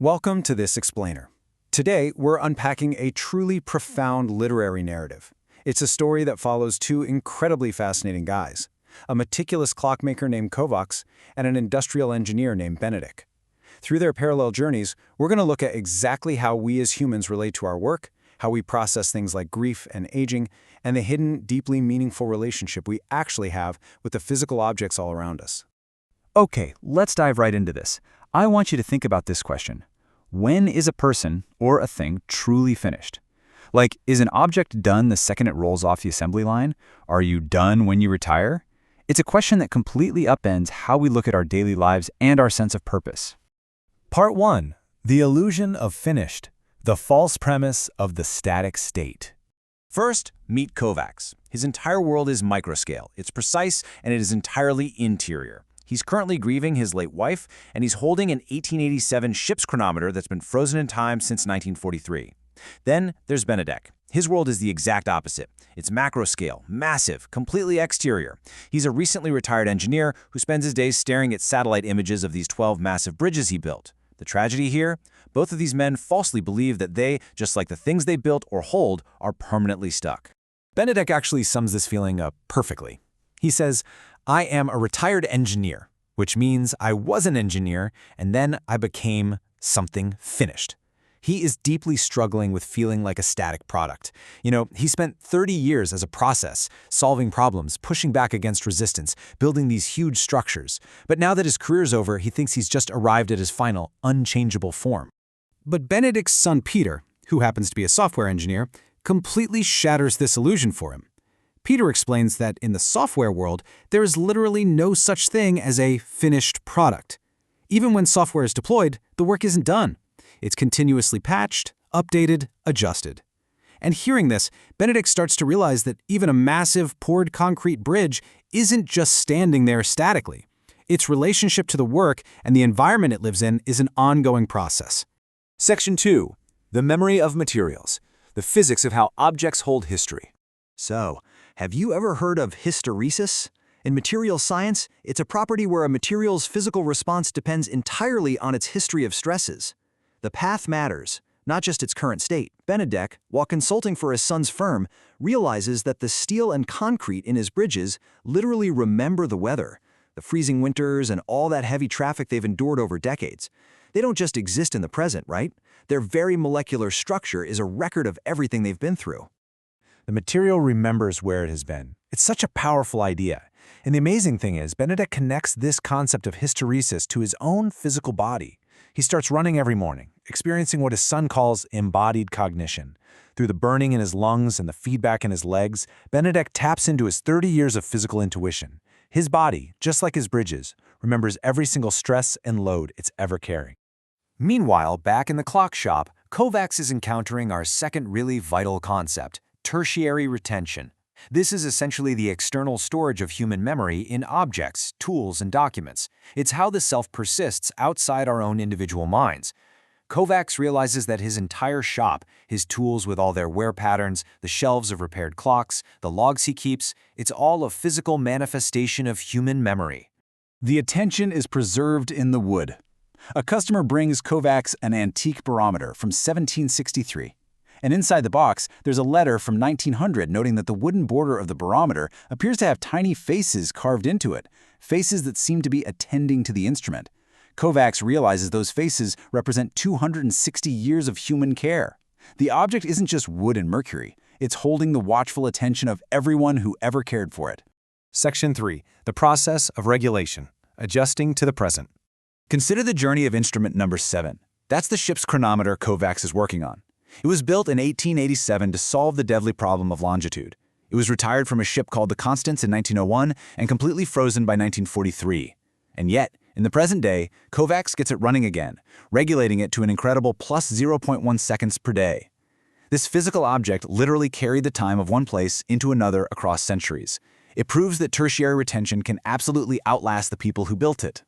Welcome to This Explainer. Today, we're unpacking a truly profound literary narrative. It's a story that follows two incredibly fascinating guys, a meticulous clockmaker named Kovacs and an industrial engineer named Benedek. Through their parallel journeys, we're going to look at exactly how we as humans relate to our work, how we process things like grief and aging, and the hidden, deeply meaningful relationship we actually have with the physical objects all around us. Okay, let's dive right into this. I want you to think about this question. When is a person or a thing truly finished? Like, is an object done the second it rolls off the assembly line? Are you done when you retire? It's a question that completely upends how we look at our daily lives and our sense of purpose. Part 1. The illusion of finished. The false premise of the static state. First, meet Kovacs. His entire world is microscale. It's precise, and it is entirely interior. He's currently grieving his late wife, and he's holding an 1887 ship's chronometer that's been frozen in time since 1943. Then there's Benedek. His world is the exact opposite. It's macro scale, massive, completely exterior. He's a recently retired engineer who spends his days staring at satellite images of these 12 massive bridges he built. The tragedy here? Both of these men falsely believe that they, just like the things they built or hold, are permanently stuck. Benedek actually sums this feeling up perfectly. He says, I am a retired engineer, which means I was an engineer and then I became something finished. He is deeply struggling with feeling like a static product. He spent 30 years as a process, solving problems, pushing back against resistance, building these huge structures. But now that his career's over, he thinks he's just arrived at his final, unchangeable form. But Benedek's son Peter, who happens to be a software engineer, completely shatters this illusion for him. Peter explains that in the software world, there is literally no such thing as a finished product. Even when software is deployed, the work isn't done. It's continuously patched, updated, adjusted. And hearing this, Benedek starts to realize that even a massive poured concrete bridge isn't just standing there statically. Its relationship to the work and the environment it lives in is an ongoing process. Section 2. The memory of materials. The physics of how objects hold history. So, have you ever heard of hysteresis? In material science, it's a property where a material's physical response depends entirely on its history of stresses. The path matters, not just its current state. Benedek, while consulting for his son's firm, realizes that the steel and concrete in his bridges literally remember the weather, the freezing winters and all that heavy traffic they've endured over decades. They don't just exist in the present, right? Their very molecular structure is a record of everything they've been through. The material remembers where it has been. It's such a powerful idea. And the amazing thing is, Benedek connects this concept of hysteresis to his own physical body. He starts running every morning, experiencing what his son calls embodied cognition. Through the burning in his lungs and the feedback in his legs, Benedek taps into his 30 years of physical intuition. His body, just like his bridges, remembers every single stress and load it's ever carrying. Meanwhile, back in the clock shop, Kovacs is encountering our second really vital concept, tertiary retention. This is essentially the external storage of human memory in objects, tools, and documents. It's how the self persists outside our own individual minds. Kovacs realizes that his entire shop, his tools with all their wear patterns, the shelves of repaired clocks, the logs he keeps, it's all a physical manifestation of human memory. The attention is preserved in the wood. A customer brings Kovacs an antique barometer from 1763. And inside the box, there's a letter from 1900 noting that the wooden border of the barometer appears to have tiny faces carved into it, faces that seem to be attending to the instrument. Kovacs realizes those faces represent 260 years of human care. The object isn't just wood and mercury, it's holding the watchful attention of everyone who ever cared for it. Section 3. The process of regulation. Adjusting to the present. Consider the journey of instrument number 7. That's the ship's chronometer Kovacs is working on. It was built in 1887 to solve the deadly problem of longitude. It was retired from a ship called the Constance in 1901 and completely frozen by 1943. And yet, in the present day, Kovacs gets it running again, regulating it to an incredible plus 0.1 seconds per day. This physical object literally carried the time of one place into another across centuries. It proves that tertiary retention can absolutely outlast the people who built it.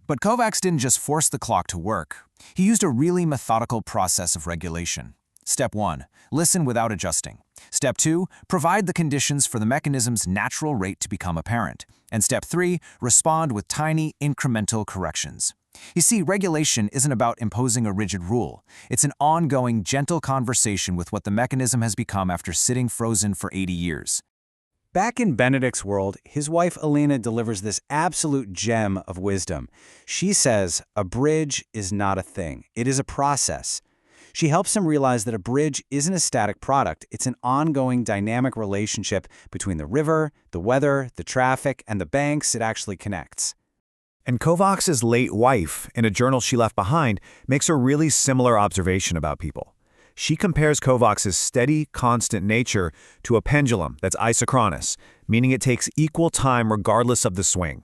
But Kovacs didn't just force the clock to work. He used a really methodical process of regulation. Step 1. Listen without adjusting. Step 2. Provide the conditions for the mechanism's natural rate to become apparent. And Step 3. Respond with tiny, incremental corrections. You see, regulation isn't about imposing a rigid rule. It's an ongoing, gentle conversation with what the mechanism has become after sitting frozen for 80 years. Back in Benedek's world, his wife Elena delivers this absolute gem of wisdom. She says, a bridge is not a thing. It is a process. She helps him realize that a bridge isn't a static product. It's an ongoing, dynamic relationship between the river, the weather, the traffic, and the banks it actually connects. And Kovacs' late wife, in a journal she left behind, makes a really similar observation about people. She compares Kovacs' steady, constant nature to a pendulum that's isochronous, meaning it takes equal time regardless of the swing.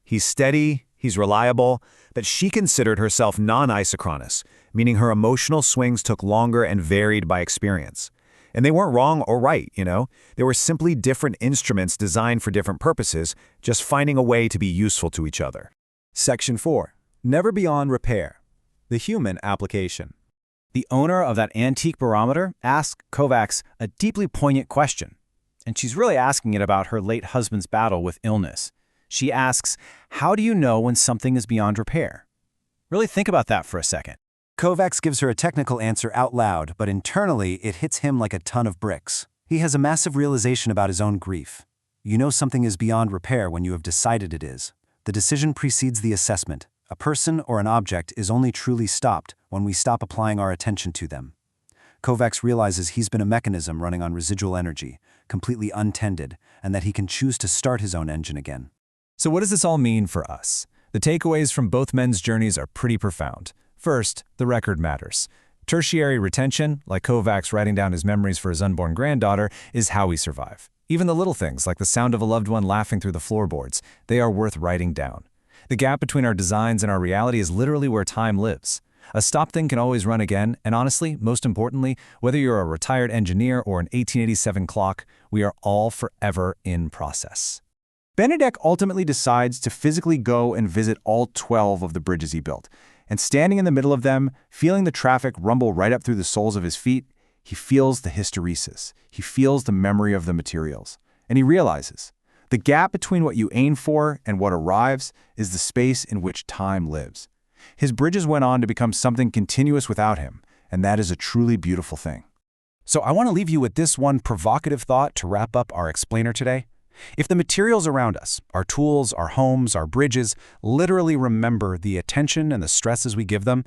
He's steady, he's reliable, but she considered herself non-isochronous, meaning her emotional swings took longer and varied by experience. And they weren't wrong or right, you know? They were simply different instruments designed for different purposes, just finding a way to be useful to each other. Section 4. Never Beyond Repair. The Human Application. The owner of that antique barometer asked Kovacs a deeply poignant question, and she's really asking it about her late husband's battle with illness. She asks, how do you know when something is beyond repair? Really think about that for a second. Kovacs gives her a technical answer out loud, but internally it hits him like a ton of bricks. He has a massive realization about his own grief. You know something is beyond repair when you have decided it is. The decision precedes the assessment. A person or an object is only truly stopped when we stop applying our attention to them. Kovacs realizes he's been a mechanism running on residual energy, completely untended, and that he can choose to start his own engine again. So what does this all mean for us? The takeaways from both men's journeys are pretty profound. First, the record matters. Tertiary retention, like Kovacs writing down his memories for his unborn granddaughter, is how we survive. Even the little things, like the sound of a loved one laughing through the floorboards, they are worth writing down. The gap between our designs and our reality is literally where time lives. A stopped thing can always run again, and honestly, most importantly, whether you're a retired engineer or an 1887 clock, we are all forever in process. Benedek ultimately decides to physically go and visit all 12 of the bridges he built, and standing in the middle of them, feeling the traffic rumble right up through the soles of his feet, he feels the hysteresis. He feels the memory of the materials. And he realizes, the gap between what you aim for and what arrives is the space in which time lives. His bridges went on to become something continuous without him, and that is a truly beautiful thing. So I want to leave you with this one provocative thought to wrap up our explainer today. If the materials around us, our tools, our homes, our bridges, literally remember the attention and the stresses we give them,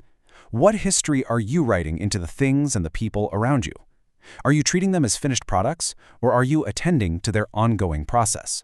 what history are you writing into the things and the people around you? Are you treating them as finished products, or are you attending to their ongoing process?